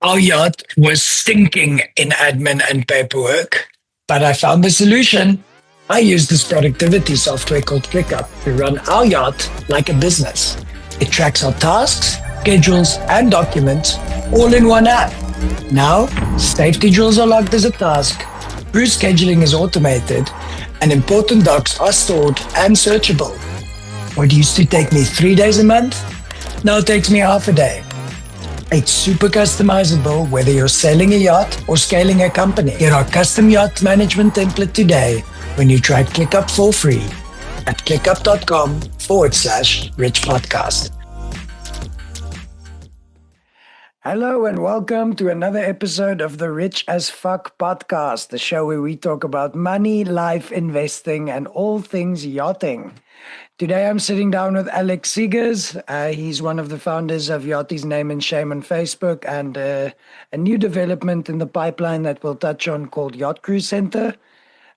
Our yacht was stinking in admin and paperwork, but I found the solution. I used this productivity software called ClickUp to run our yacht like a business. It tracks our tasks, schedules, and documents all in one app. Now, safety drills are logged as a task, crew scheduling is automated, and important docs are stored and searchable. What used to take me 3 days a month now takes me half a day. It's super customizable whether you're selling a yacht or scaling a company. Get our custom yacht management template today when you try ClickUp for free at clickup.com/rich podcast. Hello and welcome to another episode of the Rich as Fuck podcast, the show where we talk about money, life, investing, and all things yachting. Today I'm sitting down with Alex Siegars. He's one of the founders of Yachties Name and Shame on Facebook, and a new development in the pipeline that we'll touch on called Yacht Crew Center.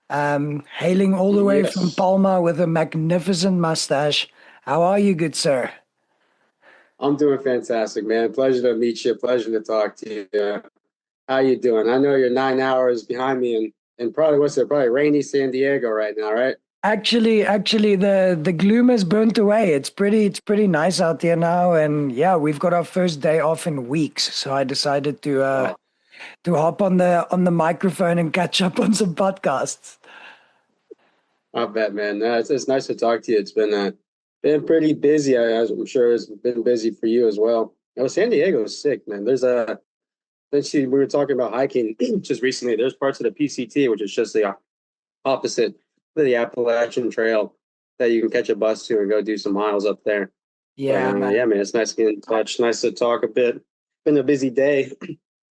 Hailing all the way from Palma with a magnificent mustache. How are you, good sir? I'm doing fantastic, man. Pleasure to meet you. Pleasure to talk to you. How you doing? I know you're 9 hours behind me and probably, probably rainy San Diego right now, right? Actually, the gloom has burnt away. It's pretty nice out there now, and yeah, we've got our first day off in weeks. So I decided to hop on the microphone and catch up on some podcasts. I bet, man. It's nice to talk to you. It's been pretty busy. I'm sure it's been busy for you as well. San Diego is sick, man. We were talking about hiking just recently. There's parts of the PCT, which is just the opposite of the Appalachian Trail, that you can catch a bus to and go do some miles up there. Yeah, man. Yeah, man. It's nice to get in touch. Nice to talk a bit. Been a busy day.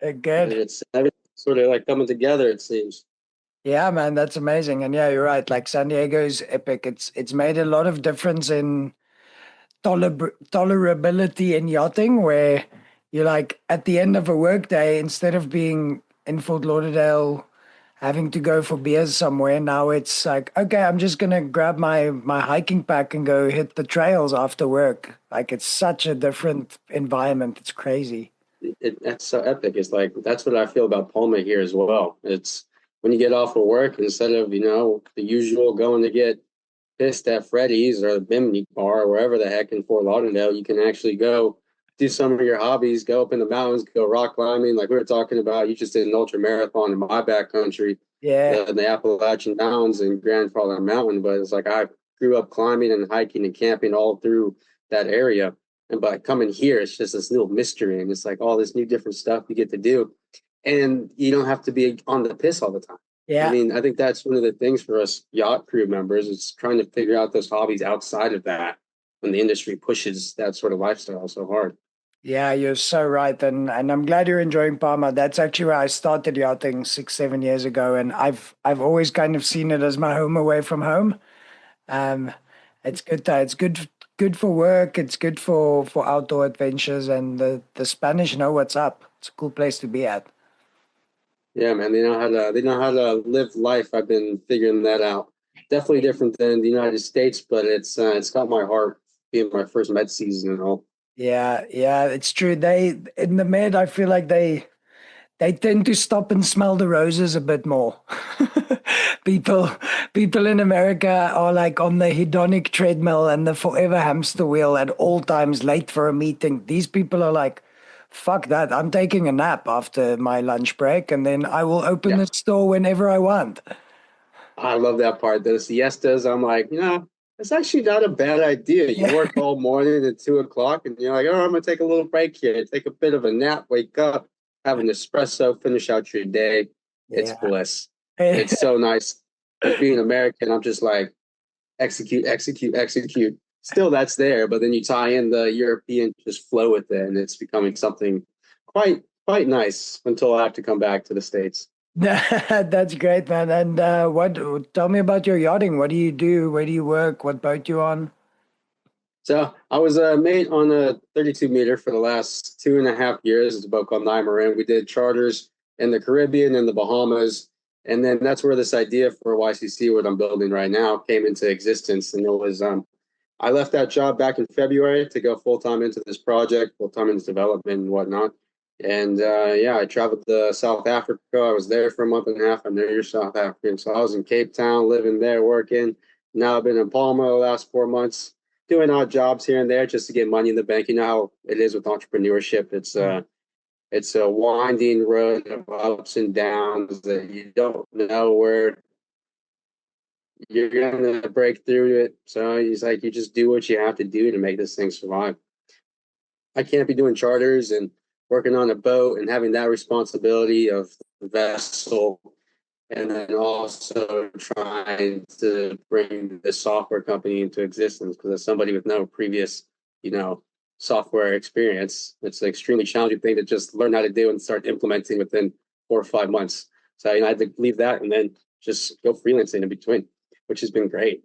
Good. It's everything sort of like coming together, it seems. Yeah, man, that's amazing. And yeah, you're right. Like San Diego is epic. It's made a lot of difference in tolerability in yachting, where you're like at the end of a workday, instead of being in Fort Lauderdale having to go for beers somewhere, now it's like, okay, I'm just gonna grab my hiking pack and go hit the trails after work. Like it's such a different environment. It's crazy. That's so epic. It's like that's what I feel about Palma here as well. It's when you get off of work, instead of the usual going to get pissed at Freddy's or the Bimini bar or wherever the heck in Fort Lauderdale, you can actually go do some of your hobbies, go up in the mountains, go rock climbing. Like we were talking about, you just did an ultra marathon in my backcountry, Yeah. the Appalachian Mountains and Grandfather Mountain. But it's like I grew up climbing and hiking and camping all through that area. And by coming here, it's just this little mystery. And it's like all this new different stuff you get to do. And you don't have to be on the piss all the time. Yeah. I mean, I think that's one of the things for us yacht crew members is trying to figure out those hobbies outside of that when the industry pushes that sort of lifestyle so hard. Yeah, you're so right. And I'm glad you're enjoying Palma. That's actually where I started yachting 6, 7 years ago. And I've always kind of seen it as my home away from home. Um, it's good though. It's good for work. It's good for outdoor adventures. And the Spanish know what's up. It's a cool place to be at. Yeah, man, they know how to live life. I've been figuring that out. Definitely different than the United States, but it's got my heart being my first med season and all. Yeah, it's true. They in the Med, I feel like they tend to stop and smell the roses a bit more. people people in America are like on the hedonic treadmill and the forever hamster wheel at all times, late for a meeting. These people are like, fuck that. I'm taking a nap after my lunch break, and then I will open the store whenever I want. I love that part. The siestas, I'm like, it's actually not a bad idea. You work all morning at 2 o'clock, and you're like, oh, I'm gonna take a little break here, take a bit of a nap, wake up, have an espresso, finish out your day. It's bliss. It's so nice. Being American, I'm just like, execute, execute, execute. Still, that's there, but then you tie in the European just flow with it, and it's becoming something quite nice until I have to come back to the States. That's great, man. And tell me about your yachting. What do you do? Where do you work? What boat you on? So I was a mate on a 32 meter for the last 2.5 years. It's a boat called Nymarin. We did charters in the Caribbean and the Bahamas. And then that's where this idea for YCC, what I'm building right now, came into existence. And it was, I left that job back in February to go full-time into this project, full-time into development and whatnot. And I traveled to South Africa. I was there for a month and a half. I know you're South African. So I was in Cape Town, living there, working. Now I've been in Palma the last 4 months, doing odd jobs here and there just to get money in the bank. You know how it is with entrepreneurship. It's a winding road of ups and downs that you don't know where you're going to break through it. So it's like you just do what you have to do to make this thing survive. I can't be doing charters and working on a boat and having that responsibility of the vessel, and then also trying to bring the software company into existence. Because as somebody with no previous, software experience, it's an extremely challenging thing to just learn how to do and start implementing within 4 or 5 months. So I had to leave that and then just go freelancing in between, which has been great.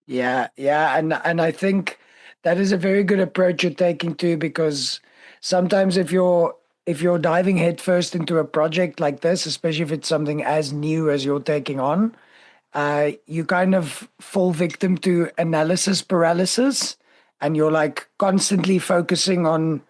Yeah, and I think that is a very good approach you're taking too, because sometimes if you're diving headfirst into a project like this, especially if it's something as new as you're taking on, you kind of fall victim to analysis paralysis, and you're like constantly focusing on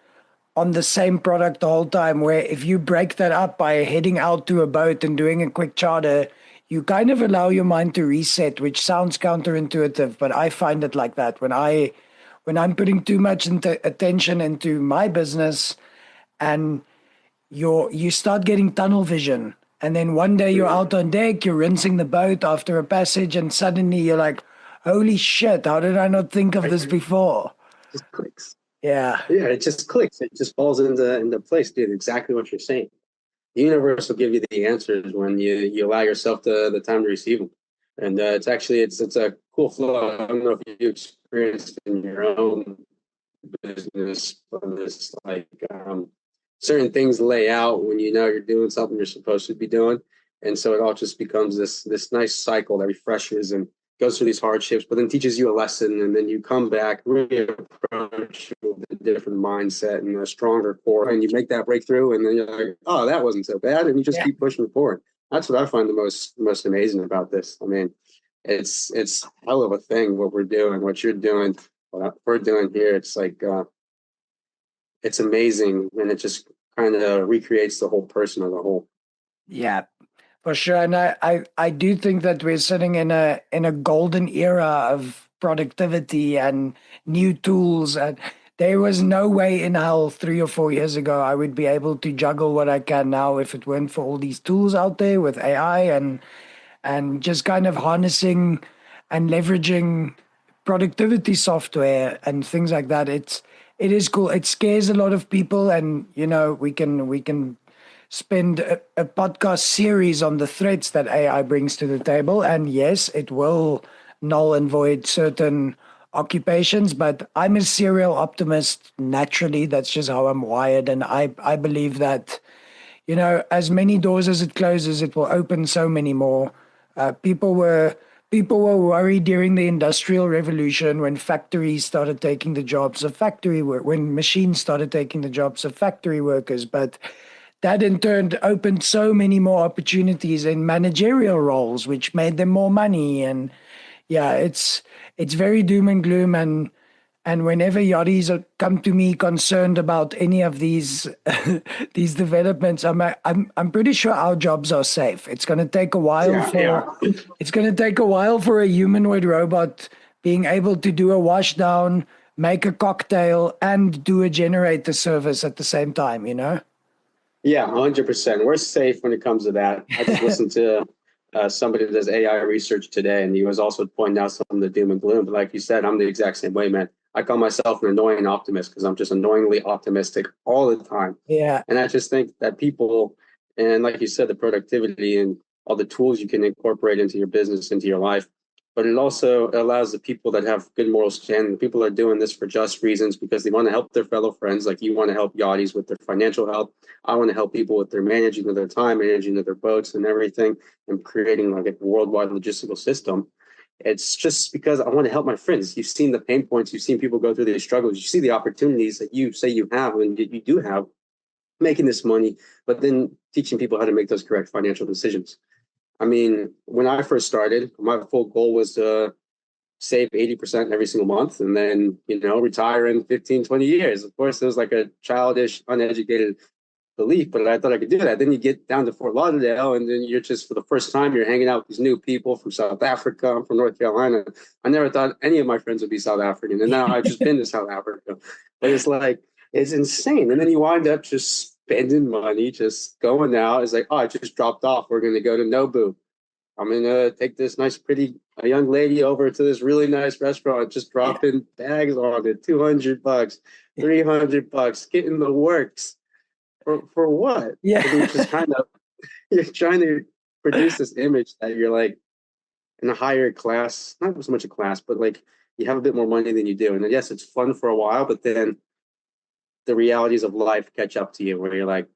the same product the whole time. Where if you break that up by heading out to a boat and doing a quick charter, you kind of allow your mind to reset, which sounds counterintuitive, but I find it like that when I'm putting too much attention into my business, and you start getting tunnel vision, and then one day you're out on deck, you're rinsing the boat after a passage, and suddenly you're like, holy shit, how did I not think of this before? Just clicks. Yeah. Yeah, it just clicks. It just falls into place, dude. Exactly what you're saying. The universe will give you the answers when you allow yourself the time to receive them. And it's a cool flow. I don't know if you experienced in your own business, but it's like certain things lay out when you know you're doing something you're supposed to be doing, and so it all just becomes this nice cycle that refreshes and goes through these hardships, but then teaches you a lesson, and then you come back reapproach with a different mindset and a stronger core, and you make that breakthrough, and then you're like, oh, that wasn't so bad, and you just Yeah. keep pushing forward. That's what I find the most amazing about this. I mean, it's hell of a thing what we're doing, what you're doing, what we're doing here. It's like it's amazing, and it just kind of recreates the whole person as a whole. Yeah, for sure. And I do think that we're sitting in a golden era of productivity and new tools. And there was no way in hell 3 or 4 years ago I would be able to juggle what I can now if it weren't for all these tools out there with AI and just kind of harnessing and leveraging productivity software and things like that. It is cool. It scares a lot of people, and we can spend a podcast series on the threats that AI brings to the table. And yes, it will null and void certain occupations, but I'm a serial optimist naturally. That's just how I'm wired. And I believe that, as many doors as it closes, it will open so many more. People were worried during the Industrial Revolution when factories started taking the jobs of factory work, when machines started taking the jobs of factory workers, but that in turn opened so many more opportunities in managerial roles, which made them more money. And yeah, it's very doom and gloom. And whenever yachties come to me concerned about any of these these developments, I'm pretty sure our jobs are safe. It's going to take a while Yeah, for yeah. it's going to take a while for a humanoid robot being able to do a washdown, make a cocktail, and do a generator service at the same time. Yeah, 100%. We're safe when it comes to that. I just listened to somebody that does AI research today, and he was also pointing out some of the doom and gloom. But like you said, I'm the exact same way, man. I call myself an annoying optimist because I'm just annoyingly optimistic all the time. Yeah. And I just think that people, and like you said, the productivity and all the tools you can incorporate into your business, into your life, but it also allows the people that have good moral standing, the people are doing this for just reasons because they want to help their fellow friends. Like you want to help yachties with their financial health. I want to help people with their managing of their time, managing of their boats and everything, and creating like a worldwide logistical system. It's just because I want to help my friends. You've seen the pain points, you've seen people go through these struggles, you see the opportunities that you say you have and you do have making this money, but then teaching people how to make those correct financial decisions. I mean, when I first started, my full goal was to save 80% every single month and then, retire in 15, 20 years. Of course, it was like a childish, uneducated belief, but I thought I could do that. Then you get down to Fort Lauderdale, and then you're just, for the first time, you're hanging out with these new people from South Africa. I'm from North Carolina. I never thought any of my friends would be South African, and now I've just been to South Africa. But it's like, it's insane. And then you wind up just spending money, just going out. It's like, oh, I just dropped off. We're going to go to Nobu. I'm going to take this nice, pretty young lady over to this really nice restaurant, just dropping bags on it, $200, $300, getting the works. For what? Yeah. And you're just you're trying to produce this image that you're like in a higher class, not so much a class, but like you have a bit more money than you do. And yes, it's fun for a while, but then the realities of life catch up to you where you're like,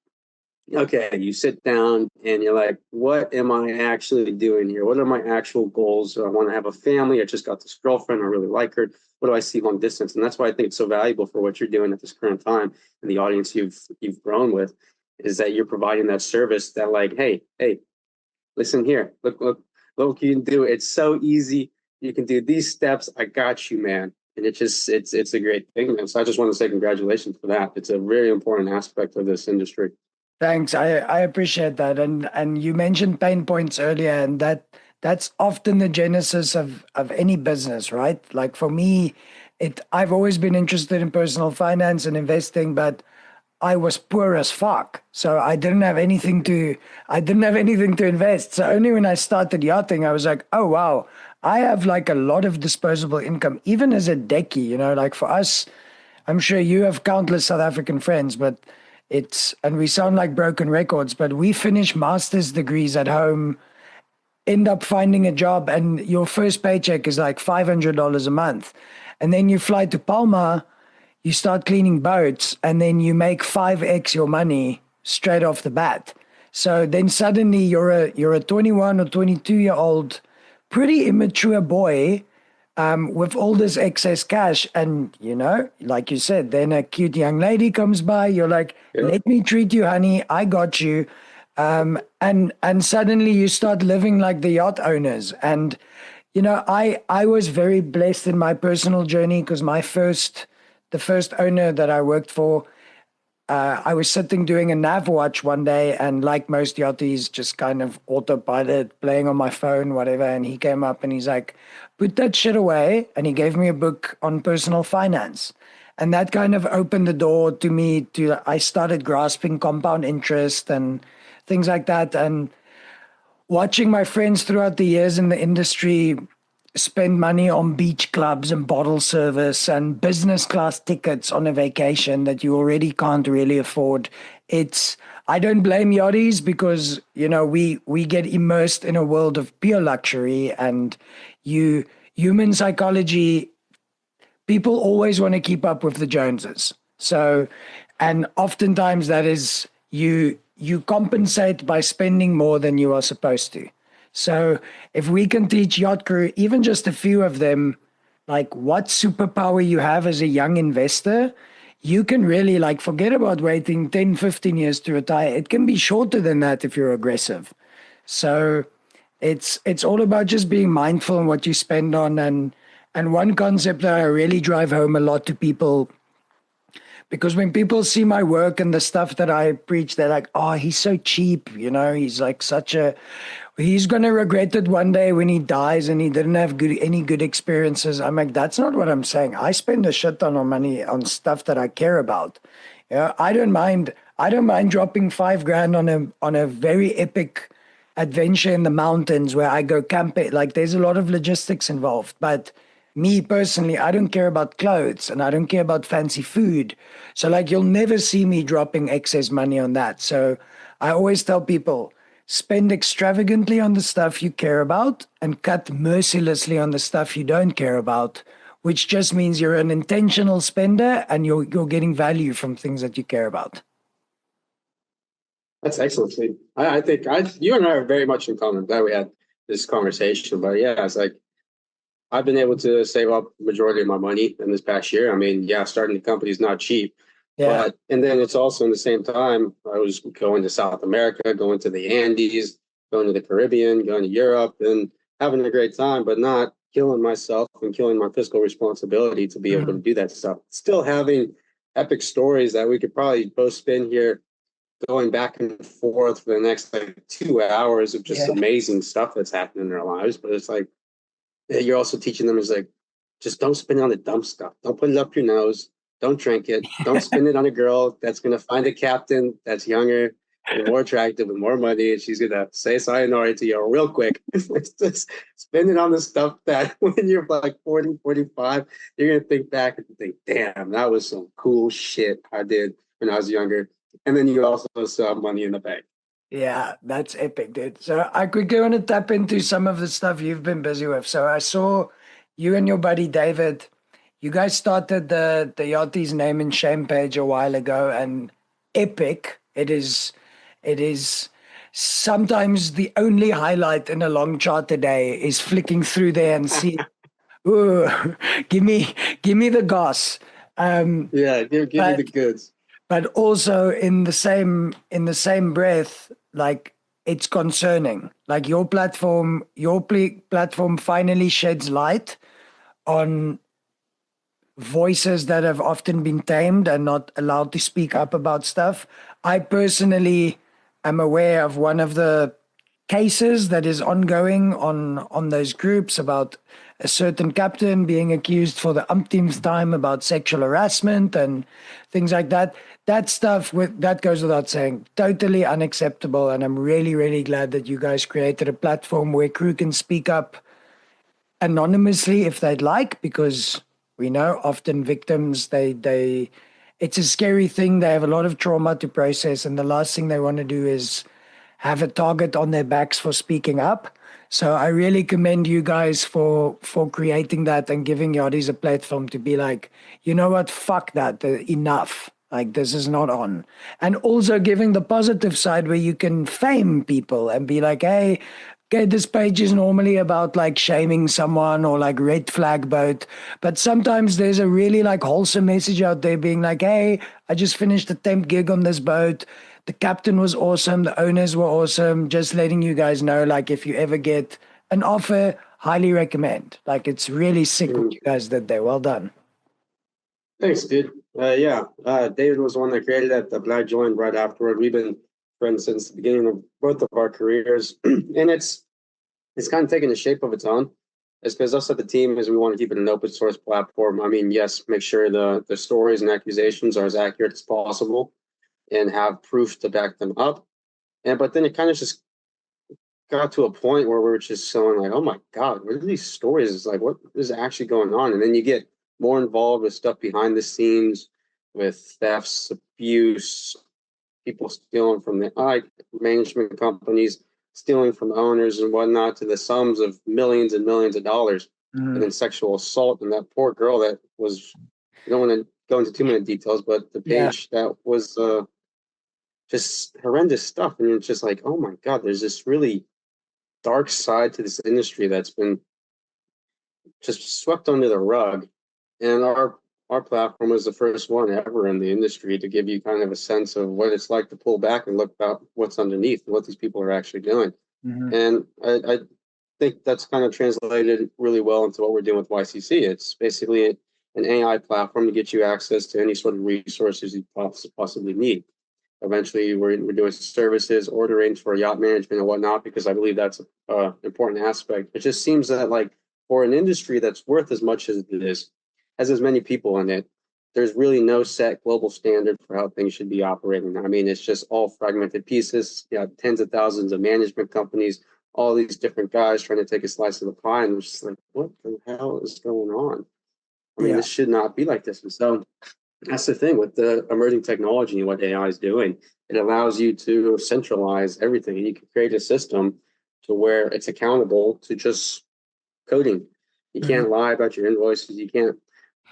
okay, you sit down and you're like, what am I actually doing here? What are my actual goals? I want to have a family. I just got this girlfriend. I really like her. What do I see long distance? And that's why I think it's so valuable for what you're doing at this current time, and the audience you've grown with, is that you're providing that service that like, hey, listen here. Look what you can do. It's so easy. You can do these steps. I got you, man. And it's a great thing. And so I just want to say congratulations for that. It's a very important aspect of this industry. Thanks. I appreciate that. And you mentioned pain points earlier, and that's often the genesis of any business, right? Like for me, I've always been interested in personal finance and investing, but I was poor as fuck. So I didn't have anything to invest. So only when I started yachting, I was like, oh wow, I have like a lot of disposable income, even as a decky, like for us, I'm sure you have countless South African friends, but and we sound like broken records, but we finish master's degrees at home, end up finding a job, and your first paycheck is like $500 a month. And then you fly to Palma, you start cleaning boats, and then you make 5x your money straight off the bat. So then suddenly you're a 21 or 22-year-old, pretty immature boy with all this excess cash. And, like you said, then a cute young lady comes by. You're like, let me treat you, honey. I got you. And suddenly you start living like the yacht owners. And, I was very blessed in my personal journey because the first owner that I worked for, I was sitting doing a nav watch one day, and like most yachties, just kind of autopilot, playing on my phone, whatever. And he came up and he's like, put that shit away. And he gave me a book on personal finance. And that kind of opened the door to me I started grasping compound interest and things like that. And watching my friends throughout the years in the industry spend money on beach clubs and bottle service and business class tickets on a vacation that you already can't really afford. I don't blame yachties because, we get immersed in a world of pure luxury, and human psychology, people always want to keep up with the Joneses. So, and oftentimes that is you compensate by spending more than you are supposed to. So if we can teach Yacht Crew, even just a few of them, like what superpower you have as a young investor, you can really forget about waiting 10, 15 years to retire. It can be shorter than that if you're aggressive. So it's all about just being mindful in what you spend on. And one concept that I really drive home a lot to people, because when people see my work and the stuff that I preach, they're like, oh, he's so cheap. He's like he's going to regret it one day when he dies and he didn't have any good experiences. I'm like, that's not what I'm saying. I spend a shit ton of money on stuff that I care about. I don't mind dropping $5,000 on a very epic adventure in the mountains where I go camping. Like there's a lot of logistics involved, but me personally, I don't care about clothes and I don't care about fancy food. So you'll never see me dropping excess money on that. So I always tell people, spend extravagantly on the stuff you care about and cut mercilessly on the stuff you don't care about, which just means you're an intentional spender and you're getting value from things that you care about. That's excellent, Steve. I think you and I are very much in common. Glad we had this conversation. But yeah, it's like I've been able to save up the majority of my money in this past year. I mean, yeah, starting the company is not cheap. Yeah. And then it's also in the same time, I was going to South America, going to the Andes, going to the Caribbean, going to Europe, and having a great time, but not killing myself and killing my fiscal responsibility to be able to do that stuff. Still having epic stories that we could probably both spend here going back and forth for the next like 2 hours of just amazing stuff that's happening in their lives. But it's like, you're also teaching them is like, just don't spin it on the dumb stuff. Don't put it up your nose. Don't drink it. Don't spend it on a girl that's going to find a captain that's younger and more attractive with more money. And she's going to say sayonara to you real quick. Just spend it on the stuff that when you're like 40, 45, you're going to think back and think, damn, that was some cool shit I did when I was younger. And then you also still have money in the bank. Yeah, that's epic, dude. So I quickly want to tap into some of the stuff you've been busy with. So I saw you and your buddy David, you guys started the Yachties Name and Shame page a while ago, and epic. It is sometimes the only highlight in a long chart today is flicking through there and see, ooh, give me the goss. Yeah, give me the goods. But also in the same breath, like it's concerning. Like your platform finally sheds light on voices that have often been tamed and not allowed to speak up about stuff. I personally am aware of one of the cases that is ongoing on those groups about a certain captain being accused for the umpteenth time about sexual harassment and things like that. That stuff that goes without saying, totally unacceptable. And I'm really, really glad that you guys created a platform where crew can speak up anonymously if they'd like, because we know often victims, they it's a scary thing. They have a lot of trauma to process, and the last thing they want to do is have a target on their backs for speaking up. So I really commend you guys for creating that and giving Yachties a platform to be like, you know what, fuck that, enough. Like, this is not on. And also giving the positive side where you can fame people and be like, hey, okay, this page is normally about like shaming someone or like red flag boat, but sometimes there's a really like wholesome message out there being like, hey, I just finished a temp gig on this boat. The captain was awesome. The owners were awesome. Just letting you guys know, like, if you ever get an offer, highly recommend. Like, it's really sick what you guys did there. Well done. Thanks, dude. David was the one that created it. The Black joined right afterward. We've been friends since the beginning of both of our careers, and it's kind of taken the shape of its own. It's because us at the team is we want to keep it an open source platform. I mean, yes, make sure the stories and accusations are as accurate as possible, and have proof to back them up. But then it kind of just got to a point where we're just going like, oh my God, what are these stories? It's like, what is actually going on? And then you get more involved with stuff behind the scenes, with thefts, abuse, people stealing from the management companies, stealing from owners and whatnot, to the sums of millions and millions of dollars. And then sexual assault. And that poor girl that was, I don't want to go into too many details, but the page that was just horrendous stuff. And it's just like, oh my God, there's this really dark side to this industry that's been just swept under the rug. And our platform was the first one ever in the industry to give you kind of a sense of what it's like to pull back and look about what's underneath and what these people are actually doing. And I think that's kind of translated really well into what we're doing with YCC. It's basically an AI platform to get you access to any sort of resources you possibly need. Eventually, we're doing services, ordering for yacht management and whatnot, because I believe that's an important aspect. It just seems that, like, for an industry that's worth as much as it is, has as many people in it, there's really no set global standard for how things should be operating. I mean, it's just all fragmented pieces. You have tens of thousands of management companies, all these different guys trying to take a slice of the pie, and we're just like, what the hell is going on? I mean, this should not be like this. And so that's the thing with the emerging technology and what AI is doing. It allows you to centralize everything, and you can create a system to where it's accountable to just coding. You can't lie about your invoices. You can't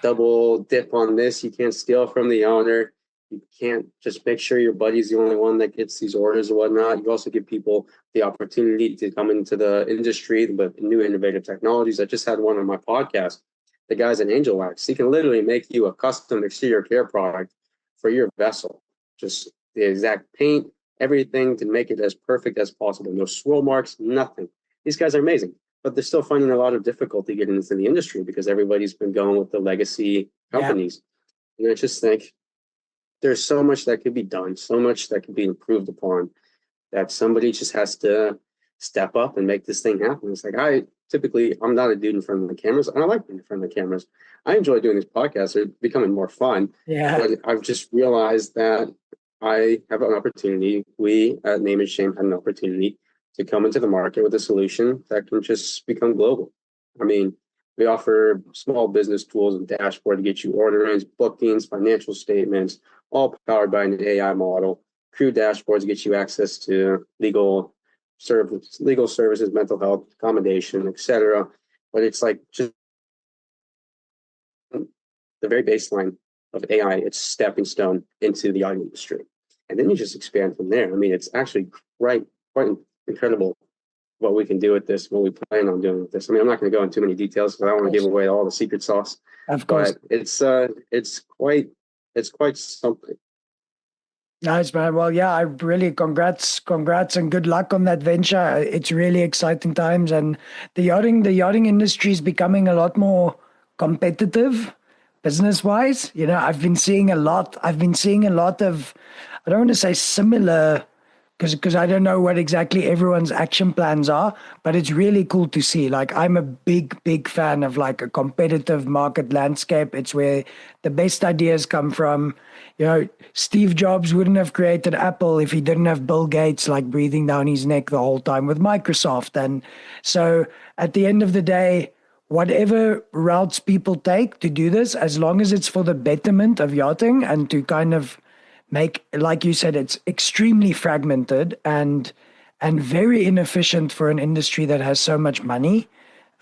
double dip on this. You can't steal from the owner. You can't just make sure your buddy's the only one that gets these orders or whatnot. You also give people the opportunity to come into the industry with new innovative technologies. I just had one on my podcast. The guy's an Angel Wax. He can literally make you a custom exterior care product for your vessel. Just the exact paint, everything to make it as perfect as possible. No swirl marks, nothing. These guys are amazing, but they're still finding a lot of difficulty getting into the industry because everybody's been going with the legacy companies. And I just think there's so much that could be done, so much that could be improved upon, that somebody just has to step up and make this thing happen. It's like I'm not a dude in front of the cameras. I don't like being in front of the cameras. I enjoy doing these podcasts. They're becoming more fun. Yeah. But I've just realized that I have an opportunity. We at Name and Shame had an opportunity to come into the market with a solution that can just become global. I mean, we offer small business tools and dashboard to get you orderings, bookings, financial statements, all powered by an AI model. Crew dashboards to get you access to legal services, mental health, accommodation, etc. But it's like just the very baseline of AI. It's stepping stone into the yachting industry, and then you just expand from there. I mean, it's actually quite incredible what we can do with this, what we plan on doing with this. I mean, I'm not going to go into too many details because I don't want to give away all the secret sauce. Of course. But it's quite something. Nice, man. Well, yeah, I really congrats and good luck on that venture. It's really exciting times, and the yachting industry is becoming a lot more competitive business wise. You know, I've been seeing a lot of, I don't want to say similar, because I don't know what exactly everyone's action plans are, but it's really cool to see. Like, I'm a big fan of like a competitive market landscape. It's where the best ideas come from. You know, Steve Jobs wouldn't have created Apple if he didn't have Bill Gates like breathing down his neck the whole time with Microsoft. And so at the end of the day, whatever routes people take to do this, as long as it's for the betterment of yachting and to kind of make, like you said, it's extremely fragmented and very inefficient for an industry that has so much money.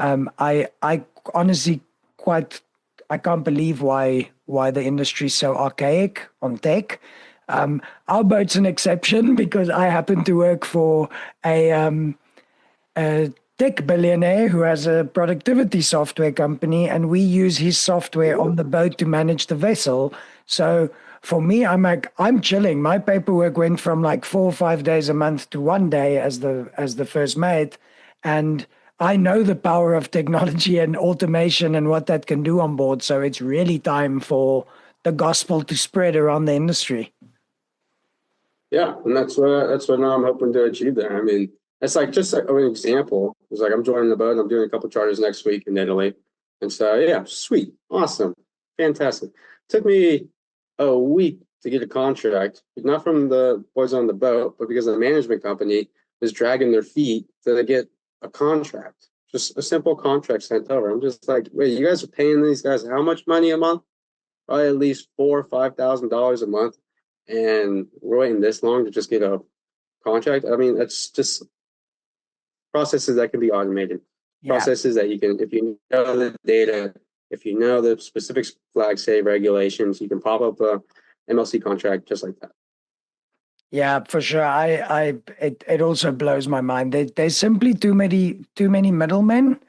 I honestly I can't believe why the industry is so archaic on tech. Our boat's an exception because I happen to work for a tech billionaire who has a productivity software company, and we use his software on the boat to manage the vessel. So for me, I'm chilling. My paperwork went from like 4 or 5 days a month to 1 day as the first mate. And I know the power of technology and automation and what that can do on board. So it's really time for the gospel to spread around the industry. Yeah, and that's what now I'm hoping to achieve there. I mean, it's like just an example. It's like I'm joining the boat. I'm doing a couple charters next week in Italy, and so yeah, sweet, awesome, fantastic. Took me a week to get a contract, not from the boys on the boat, but because the management company was dragging their feet to get a contract, just a simple contract sent over. I'm just like, wait, you guys are paying these guys how much money a month? Probably at least $4,000 or $5,000 a month, and we're waiting this long to just get a contract. I mean, that's just processes that can be automated. Yeah. Processes that you can, if you know the data, if you know the specific flag save regulations, you can pop up a MLC contract just like that. Yeah, for sure. It also blows my mind. There's simply too many middlemen,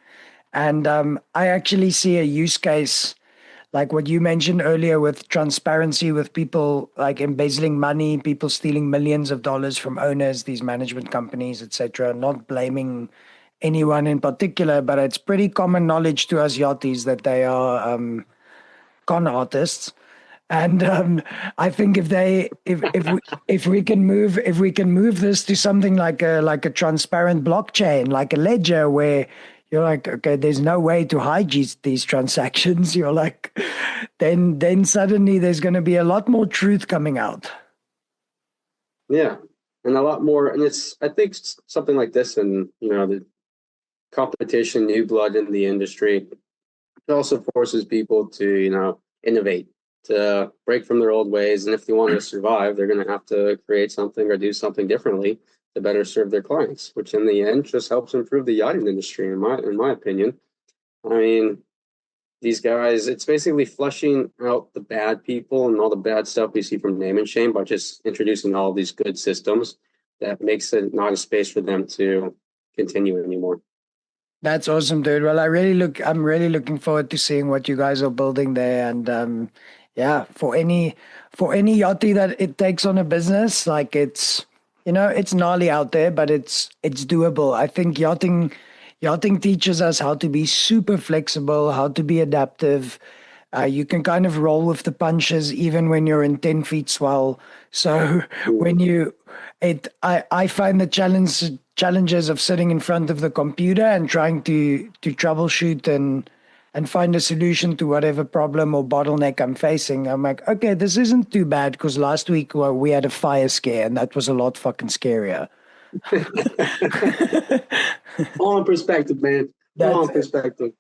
and I actually see a use case like what you mentioned earlier with transparency, with people like embezzling money, people stealing millions of dollars from owners, these management companies, etc. Not blaming anyone in particular, but it's pretty common knowledge to us yachties that they are con artists. And I think if we can move this to something like a transparent blockchain, like a ledger, where you're like, okay, there's no way to hide these transactions. You're like, then suddenly there's going to be a lot more truth coming out. Yeah, and a lot more. And I think something like this, and the competition, new blood in the industry, it also forces people to innovate, to break from their old ways. And if they want to survive, they're going to have to create something or do something differently to better serve their clients, which in the end just helps improve the yachting industry, in my opinion. I mean, these guys, it's basically flushing out the bad people and all the bad stuff we see from Name and Shame by just introducing all these good systems that makes it not a space for them to continue anymore. That's awesome, dude. Well, I'm really looking forward to seeing what you guys are building there. And yeah, for any yachty that it takes on a business, like it's gnarly out there, but it's doable. I think yachting teaches us how to be super flexible, how to be adaptive. You can kind of roll with the punches even when you're in 10 feet swell. So when I find the challenges of sitting in front of the computer and trying to troubleshoot and find a solution to whatever problem or bottleneck I'm facing. I'm like, okay, this isn't too bad because last week we had a fire scare and that was a lot fucking scarier. All in perspective, man. All in perspective.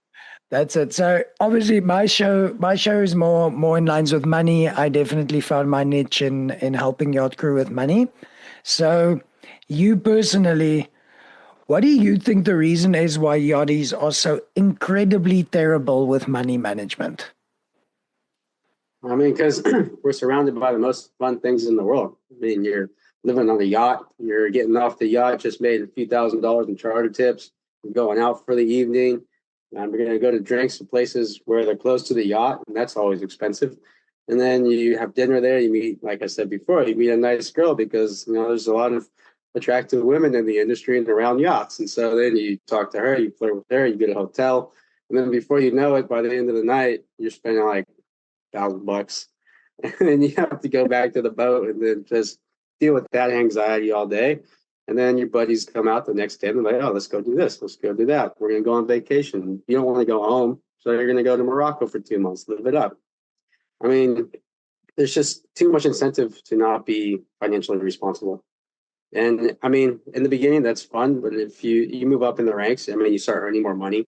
That's it. So obviously my show is more in lines with money. I definitely found my niche in helping Yacht Crew with money. So you personally, what do you think the reason is why yachties are so incredibly terrible with money management? I mean, because we're surrounded by the most fun things in the world. I mean, you're living on a yacht, you're getting off the yacht, just made a few $1,000s in charter tips, you're going out for the evening, and we're going to go to drinks to places where they're close to the yacht, and that's always expensive. And then you have dinner there, you meet, like I said before, you meet a nice girl because, there's a lot of attractive women in the industry and around yachts. And so then you talk to her, you flirt with her, you get a hotel. And then before you know it, by the end of the night, you're spending like $1,000, and then you have to go back to the boat and then just deal with that anxiety all day. And then your buddies come out the next day and they're like, "Oh, let's go do this, let's go do that. We're gonna go on vacation." You don't want to go home, so you're gonna go to Morocco for 2 months, live it up. I mean, there's just too much incentive to not be financially responsible. And I mean, in the beginning, that's fun, but if you move up in the ranks, I mean, you start earning more money.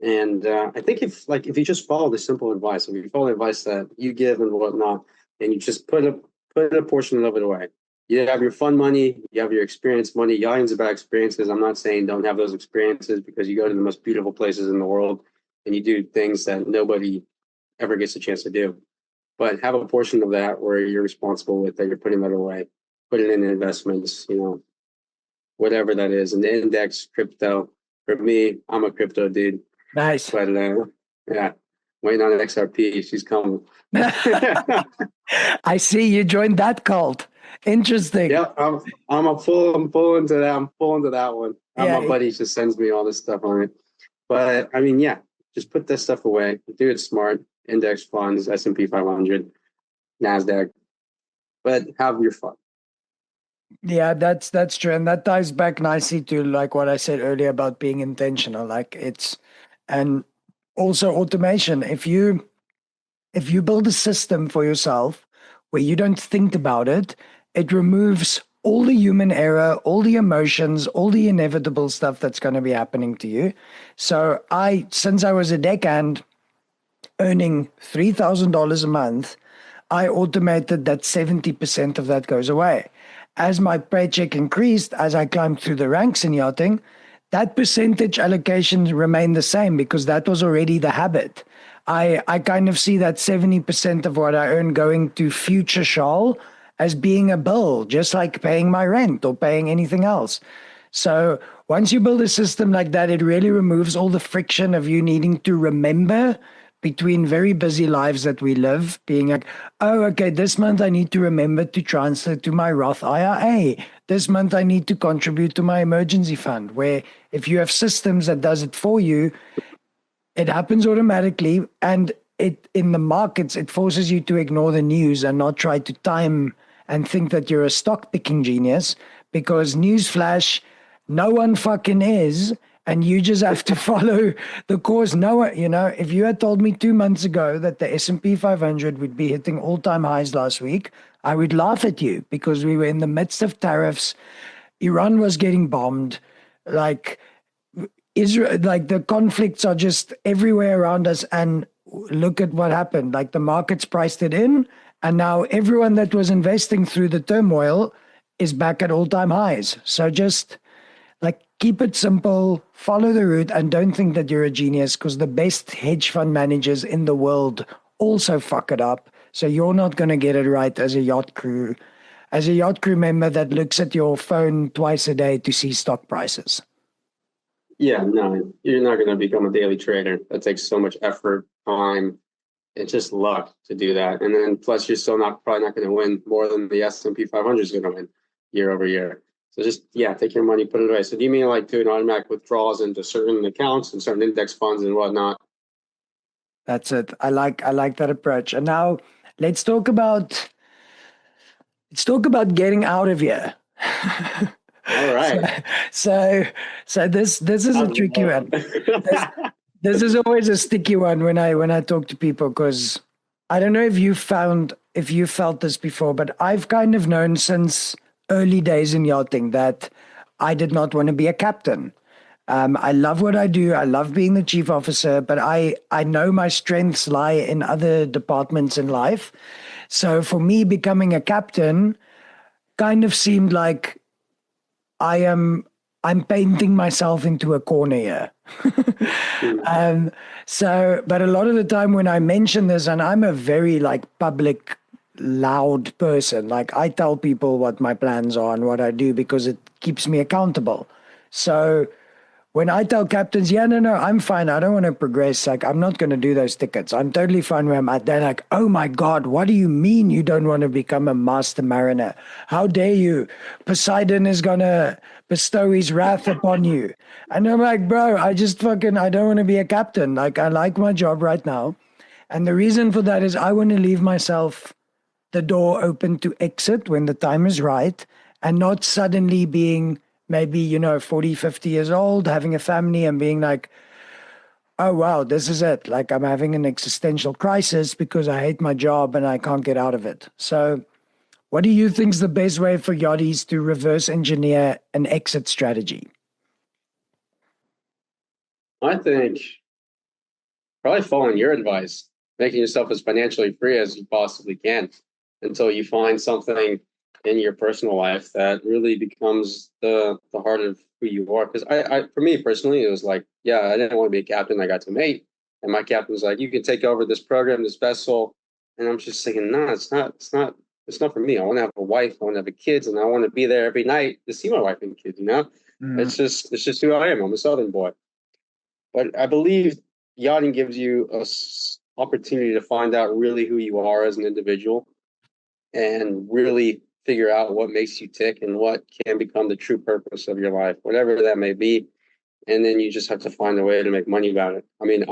And I think if you just follow the simple advice, if you follow the advice that you give and whatnot, and you just put a portion of it away, you have your fun money, you have your experience money. Yachting's about experiences. I'm not saying don't have those experiences because you go to the most beautiful places in the world and you do things that nobody ever gets a chance to do. But have a portion of that where you're responsible with that. You're putting that away, put it in investments, whatever that is, an index, crypto. For me, I'm a crypto dude. Nice. But yeah, waiting on XRP. She's coming. I see you joined that cult. Interesting. Yeah, I'm full into that. I'm full into that one. Yeah. My buddy just sends me all this stuff on it. But I mean, yeah, just put this stuff away. Do it smart. Index funds, S&P 500, NASDAQ. But have your fun. Yeah, that's true. And that ties back nicely to like what I said earlier about being intentional. And also automation. If you build a system for yourself where you don't think about it, it removes all the human error, all the emotions, all the inevitable stuff that's going to be happening to you. So since I was a deckhand earning $3,000 a month, I automated that 70% of that goes away. As my paycheck increased, as I climbed through the ranks in yachting, that percentage allocation remained the same because that was already the habit. I kind of see that 70% of what I earn going to future Charl as being a bill, just like paying my rent or paying anything else. So once you build a system like that, it really removes all the friction of you needing to remember between very busy lives that we live, being like, oh, okay, this month I need to remember to transfer to my Roth IRA. This month I need to contribute to my emergency fund, where if you have systems that does it for you, it happens automatically. And in the markets, it forces you to ignore the news and not try to time and think that you're a stock picking genius, because newsflash, no one fucking is. And you just have to follow the course. If you had told me 2 months ago that the S&P 500 would be hitting all-time highs last week, I would laugh at you because we were in the midst of tariffs. Iran was getting bombed. Like Israel, like the conflicts are just everywhere around us. And look at what happened. Like the markets priced it in. And now everyone that was investing through the turmoil is back at all-time highs. So just keep it simple, follow the route, and don't think that you're a genius, because the best hedge fund managers in the world also fuck it up. So you're not going to get it right as a yacht crew member that looks at your phone twice a day to see stock prices. Yeah, no, you're not going to become a daily trader. That takes so much effort, time, and just luck to do that. And then plus you're still probably not going to win more than the S&P 500 is going to win year over year. So just, take your money, put it away. So do you mean like doing automatic withdrawals into certain accounts and certain index funds and whatnot? That's it. I like that approach. And now let's talk about getting out of here. All so, right. so this is a tricky one. This, I this is always a sticky one when I talk to people, because I don't know if you felt this before, but I've kind of known since early days in yachting that I did not want to be a captain. I love what I do. I love being the chief officer, but I know my strengths lie in other departments in life. So for me, becoming a captain kind of seemed like I am I'm painting myself into a corner here. um, but a lot of the time when I mention this, and I'm a very like public, loud person, like I tell people what my plans are and what I do because it keeps me accountable. So when I tell captains, yeah, no, I'm fine. I don't want to progress. Like, I'm not going to do those tickets. I'm totally fine where I'm at. They're like, oh my God, what do you mean you don't want to become a master mariner? How dare you? Poseidon is going to bestow his wrath upon you. And I'm like, bro, I don't want to be a captain. Like, I like my job right now. And the reason for that is I want to leave myself the door open to exit when the time is right, and not suddenly being maybe 40, 50 years old, having a family and being like, oh wow, this is it, like I'm having an existential crisis because I hate my job and I can't get out of it. So what do you think is the best way for yachties to reverse engineer an exit strategy? think probably following your advice, making yourself as financially free as you possibly can until you find something in your personal life that really becomes the heart of who you are. Because for me personally, it was like, yeah, I didn't want to be a captain. I got to mate, and my captain was like, you can take over this program, this vessel, and I'm just thinking, no, it's not for me. I want to have a wife, I want to have kids, and I want to be there every night to see my wife and kids. Mm, It's just who I am. I'm a Southern boy. But I believe yachting gives you a opportunity to find out really who you are as an individual and really figure out what makes you tick and what can become the true purpose of your life, whatever that may be. And then you just have to find a way to make money about it. I mean,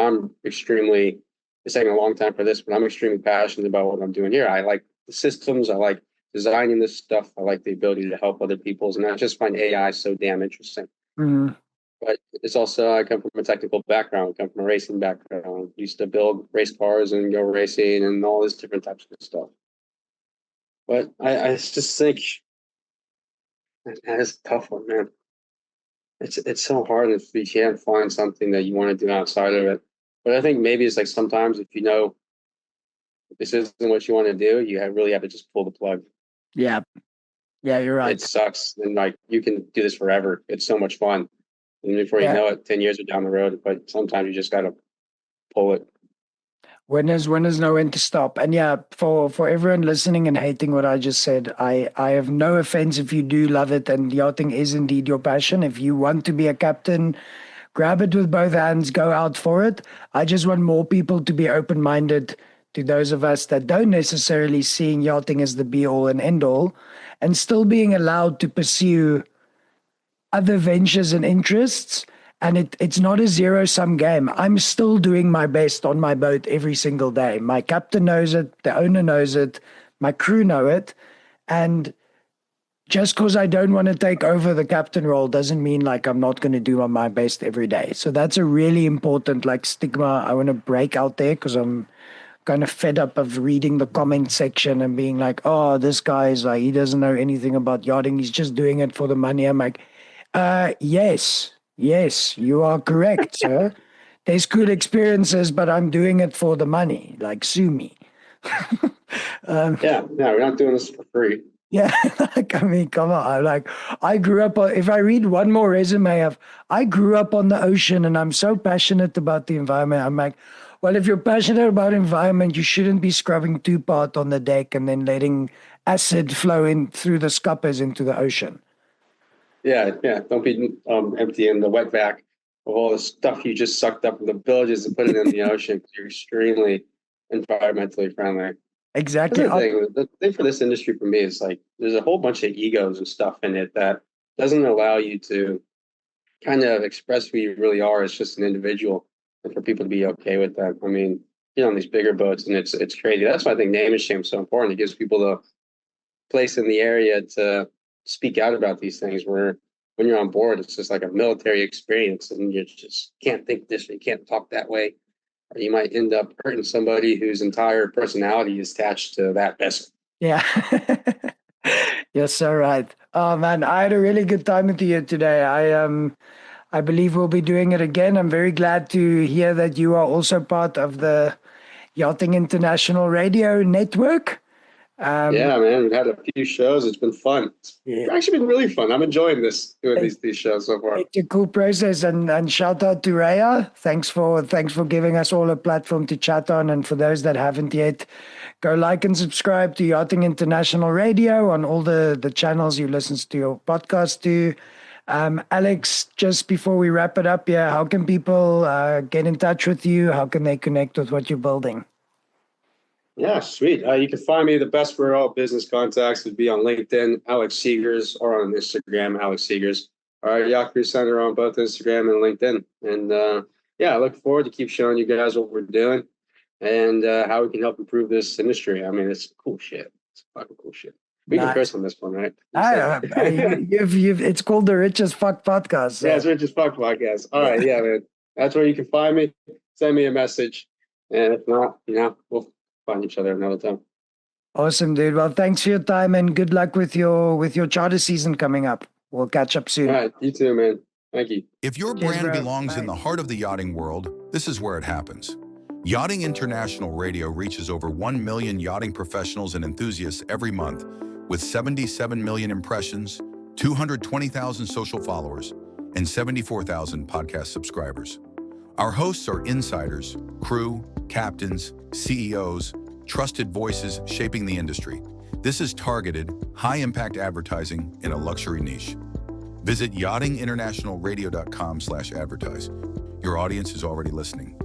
it's taking a long time for this, but I'm extremely passionate about what I'm doing here. I like the systems. I like designing this stuff. I like the ability to help other people's. And I just find AI so damn interesting. mm, But it's also, I come from a technical background, I come from a racing background. Used to build race cars and go racing and all this different types of stuff. But I just think that is a tough one, man. It's so hard if you can't find something that you want to do outside of it. But I think maybe it's like sometimes if you know this isn't what you want to do, really have to just pull the plug. yeah, yeah, you're It right. sucks. And like you can do this forever. It's so much fun. And before you Yeah. know it, 10 years are down the road. But sometimes you just gotta pull it. When is know when to stop. And yeah, for everyone listening and hating what I just said, I have no offense if you do love it and yachting is indeed your passion. If you want to be a captain, grab it with both hands, go out for it. I just want more people to be open-minded to those of us that don't necessarily seeing yachting as the be all and end all, and still being allowed to pursue other ventures and interests. And it's not a zero sum game. I'm still doing my best on my boat every single day. My captain knows it, the owner knows it, my crew know it. And just because I don't want to take over the captain role doesn't mean like I'm not going to do my best every day. So that's a really important like stigma I want to break out there, because I'm kind of fed up of reading the comment section and being like, oh, this guy's like, he doesn't know anything about yachting. He's just doing it for the money. I'm like, yes, you are correct, sir. There's good experiences, but I'm doing it for the money. Like, sue me. Yeah, we're not doing this for free. Yeah, like, I mean, come on. I grew up on, if I read one more resume of, I grew up on the ocean and I'm so passionate about the environment. I'm like, well, if you're passionate about environment, you shouldn't be scrubbing two part on the deck and then letting acid flow in through the scuppers into the ocean. Yeah, yeah. Don't be emptying the wet vac of all the stuff you just sucked up from the villages and put it in the ocean. 'Cause you're extremely environmentally friendly. That's Exactly. the thing. The thing for this industry for me is like there's a whole bunch of egos and stuff in it that doesn't allow you to kind of express who you really are as just an individual, and for people to be okay with that. I mean, get on these bigger boats, and it's crazy. That's why I think name and shame is so important. It gives people the place in the area to speak out about these things, where when you're on board, it's just like a military experience, and you just can't think this way, you can't talk that way, or you might end up hurting somebody whose entire personality is attached to that vessel. Yeah. You're so right. Oh man, I had a really good time with you today. I believe we'll be doing it again. I'm very glad to hear that you are also part of the Yachting International Radio Network. Yeah, man, we've had a few shows. It's been fun. It's actually been really fun. I'm enjoying doing these shows so far. It's a cool process, and shout out to Raya. Thanks for giving us all a platform to chat on. And for those that haven't yet, go like and subscribe to Yachting International Radio on all the channels you listen to your podcast to. Alex, just before we wrap it up, how can people get in touch with you? How can they connect with what you're building? Yeah, sweet. You can find me. The best for all business contacts would be on LinkedIn, Alex Siegars, or on Instagram, Alex Siegars. All right, Yacht Crew Center on both Instagram and LinkedIn. And I look forward to keep showing you guys what we're doing and how we can help improve this industry. I mean, it's cool shit. It's fucking cool shit. We can curse on this one, right? It's called the Rich as Fuck podcast. So. Yeah, it's Rich as Fuck podcast. All right, yeah, man. That's where you can find me. Send me a message. And if not, we'll find each other another time. Awesome, dude. Well, thanks for your time and good luck with your charter season coming up. We'll catch up soon. All right, you too, man. Thank you. If your brand belongs in the heart of the yachting world, this is where it happens. Yachting International Radio reaches over 1 million yachting professionals and enthusiasts every month with 77 million impressions, 220,000 social followers, and 74,000 podcast subscribers. Our hosts are insiders, crew, captains, CEOs, trusted voices shaping the industry. This is targeted, high-impact advertising in a luxury niche. Visit yachtinginternationalradio.com/advertise. Your audience is already listening.